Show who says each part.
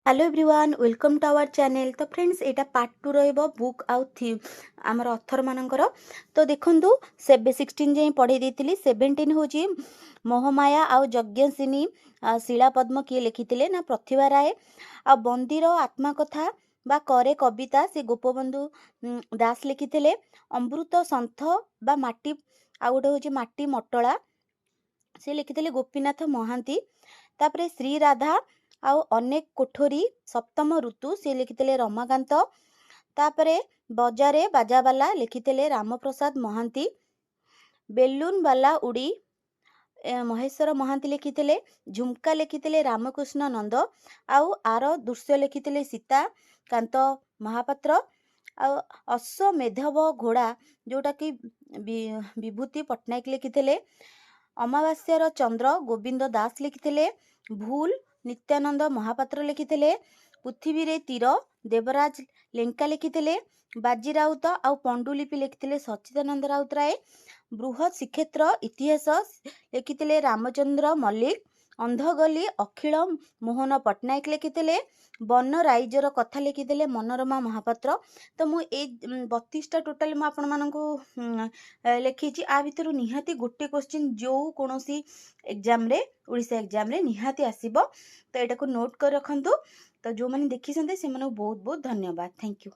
Speaker 1: Hello everyone welcome to our channel. तो friends एटा part 2 रहइबो बुक आउ आमर अथर मानकर। तो देखंतु 16 जे पढ़े देतिली 17 होची मोहमाया आउ यज्ञसिनी शिला पद्म किए लिखिथिले ना प्रतिभा राय आ बंदीर आत्मा कथा बा करे कविता से गोपबंधु दास लिखिथिले। अमृत सन्थ बा माटी आ गोटे होची माटी मटला से लिखिथिले गोपीनाथ महांती। तापरे श्री राधा आउ अनेक कोठरी सप्तम ऋतु से लिखिथिले रमाकांत। तापरे बजारे बाजावाला लिखिथिले रामप्रसाद महांती। बेलून वाला उड़ी महेश्वर महांती लिखिथिले। झुमका लिखिथिले रामकृष्ण नंद आउ आर दृश्य लिखिथिले सीताकांत महापात्र। आउ अश्वमेधव घोड़ा जोटा कि विभूति पट्टनायक लिखिथिले। अमावास्यार चंद्र गोविंद दास लिखिथिले। भूल नित्यानंद महापात्र लिखिथिले। पृथ्वी रे तीर देवराज लेंका लिखिथिले। बाजी राउत आउ पंडुलिपि लिखिथिले सच्चिदानंद राउतराय। बृहत श्रीक्षेत्र इतिहास लिखिथिले रामचंद्र मल्लिक। अंधगली अखिल मोहन पट्टनायक लिखिथिले। वन राइजर कथा लिखिथिले मनोरमा महापात्र। तो मु 32टा टोटाल मु आपण मानकु लिखिछि। आ भितरु निहाती गोटे क्वेश्चन जो कोनोसी एग्जाम रे ओडिसा एग्जाम रे निहाती आसीबो। तो एटा को नोट कर रखंतु। तो जो माने देखि संते से माने बहुत बहुत धन्यवाद। Thank you.